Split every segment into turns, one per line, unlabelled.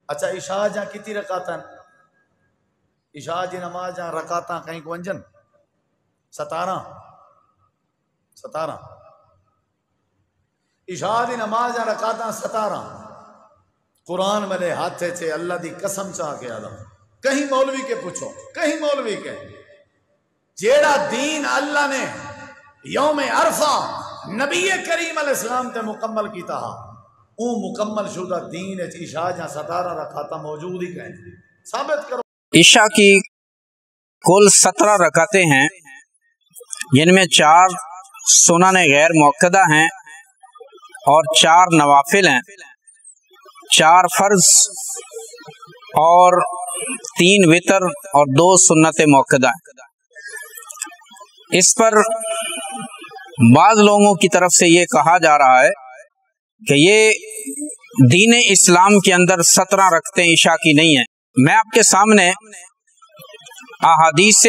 اچھا عشاء جہاں کتنی رکعتیں؟ عشاء جی نماز جہاں رکعتیں کہیں کو انجن 17 عشاء دی نماز جہاں رکعتیں 17 قرآن ملے ہاتھے چھے اللہ دی قسم چاہ کے آدم کہیں مولوی کے پوچھو کہیں مولوی کے جیڑا دین اللہ نے یوم عرفہ نبی کریم علیہ السلام تے مکمل کیتا اون مکمل شدہ دین عشاء جہاں 17 رکعتیں موجود ہی کہیں ثابت کرو۔
عشاء کی کل 17 رکعتیں ہیں جن میں 4 سنن غیر مؤکدہ ہیں اور 4 نوافل ہیں، 4 فرض اور 3 وتر اور 2 سنت مؤکدہ ہیں۔ اس پر بعض لوگوں کی طرف سے یہ کہا جا رہا ہے کہ یہ دین اسلام کے اندر 17 رکعتیں عشاء کی نہیں ہیں۔ میں آپ کے سامنے احادیث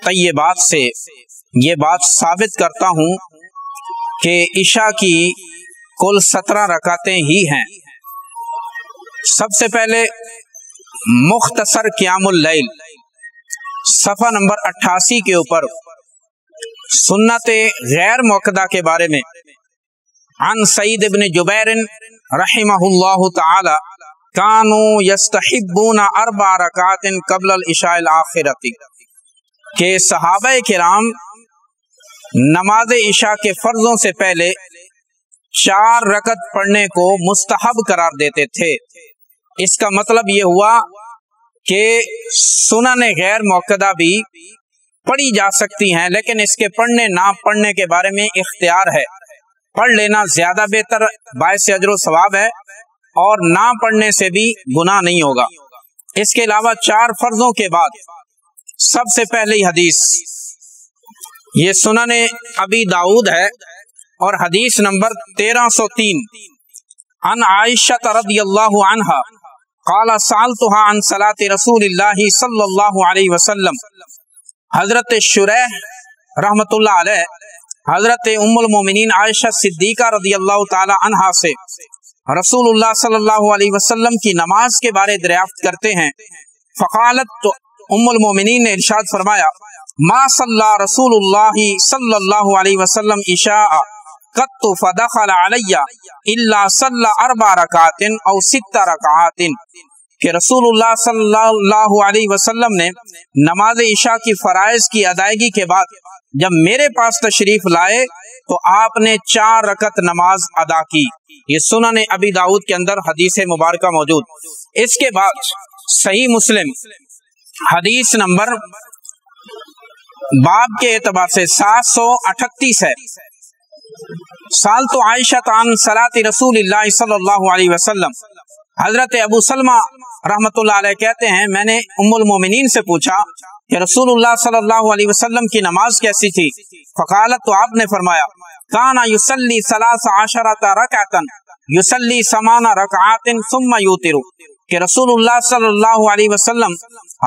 طیبات سے یہ بات ثابت کرتا ہوں کہ عشاء کی کل 17 رکعتیں ہی ہیں۔ سب سے پہلے مختصر قیام اللیل صفحہ نمبر 88 کے اوپر سنت غیر مؤکدہ کے بارے میں عن سعید بن جبیر رحمہ اللہ تعالی کانوا یستحبون 4 رکعات قبل العشاء الاخرۃ کہ صحابہ کرام نماز عشاء کے فرضوں سے پہلے 4 رکعت پڑھنے کو مستحب قرار دیتے تھے۔ اس کا مطلب یہ ہوا کہ سنن غیر مؤکدہ بھی پڑھی جا سکتی ہیں، لیکن اس کے پڑھنے نہ پڑھنے کے بارے میں اختیار ہے۔ پڑھ لینا زیادہ بہتر باعث اجر و ثواب ہے اور نہ پڑھنے سے بھی گناہ نہیں ہوگا۔ اس کے علاوہ 4 فرضوں کے بعد سب سے پہلی حدیث یہ سنن ابی داؤد ہے اور حدیث نمبر 1303 عن عائشہ رضی اللہ عنہا قال سألتها عن صلاة رسول اللہ صلی اللہ علیہ وسلم۔ حضرت شریح رحمۃ اللہ علیہ حضرت ام المومنین عائشہ صدیقہ رضی اللہ تعالی عنہا سے رسول اللہ صلی اللہ علیہ وسلم کی نماز کے بارے دریافت کرتے ہیں۔ فقالت تو ام المومنین نے ارشاد فرمایا ما صلی رسول اللہ صلی اللہ علیہ وسلم عشاء قط فدخل علی الا صلی 4 رکعات او 6 رکعات کہ رسول اللہ صلی اللہ علیہ وسلم نے نماز عشاء کی فرائض کی ادائیگی کے بعد جب میرے پاس تشریف لائے تو آپ نے 4 رکعت نماز ادا کی۔ یہ سنن ابی داؤد کے اندر حدیث مبارکہ موجود۔ اس کے بعد صحیح مسلم حدیث نمبر باب کے اعتبار سے 738 ہے۔ سالت عائشہ عن صلاۃ رسول اللہ صلی اللہ علیہ وسلم۔ حضرت ابو سلمہ رحمۃ اللہ علیہ کہتے ہیں میں نے ام المومنین سے پوچھا کہ رسول اللہ صلی اللہ علیہ وسلم کی نماز کیسی تھی؟ فقالت تو آپ نے فرمایا کان یصلی 13 رکعۃ یصلی 8 رکعات ثم یوتر کہ رسول اللہ صلی اللہ علیہ وسلم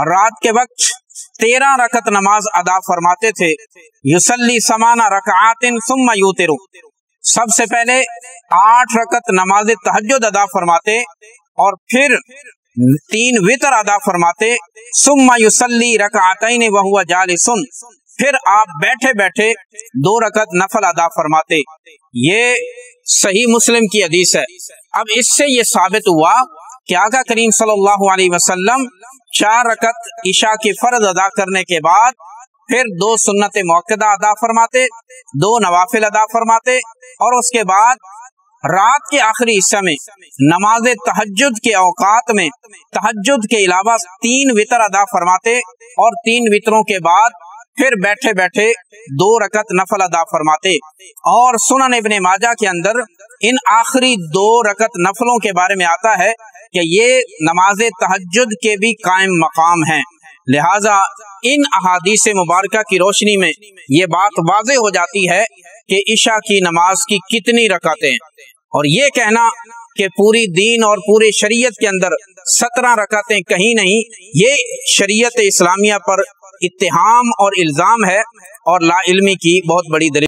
رات کے وقت 13 رکعت نماز ادا فرماتے تھے۔ یصلی 8 رکعات ثم یوتر سب سے پہلے 8 رکعت نماز تہجد ادا فرماتے اور پھر 3 وتر ادا فرماتے۔ ثم یصلی رکعتین وهو جالس پھر آپ بیٹھے بیٹھے 2 رکعت نفل ادا فرماتے۔ یہ صحیح مسلم کی حدیث ہے۔ اب اس سے یہ ثابت ہوا کہ آقا کریم صلی اللہ علیہ وسلم 4 رکعت عشاء کی فرض ادا کرنے کے بعد پھر 2 سنت مؤکدہ ادا فرماتے، 2 نوافل ادا فرماتے اور اس کے بعد رات کے آخری حصہ میں نماز تہجد کے اوقات میں تہجد کے علاوہ 3 وتر ادا فرماتے اور 3 وتروں کے بعد پھر بیٹھے بیٹھے 2 رکعت نفل ادا فرماتے۔ اور سنن ابن ماجہ کے اندر ان آخری 2 رکعت نفلوں کے بارے میں آتا ہے کہ یہ نماز تہجد کے بھی قائم مقام ہیں۔ لہٰذا ان احادیث مبارکہ کی روشنی میں یہ بات واضح ہو جاتی ہے کہ عشاء کی نماز کی کتنی رکعتیں ہیں، اور یہ کہنا کہ پوری دین اور پورے شریعت کے اندر 17 رکعتیں کہیں نہیں، یہ شریعت اسلامیہ پر اتہام اور الزام ہے اور لا علمی کی بہت بڑی دلیل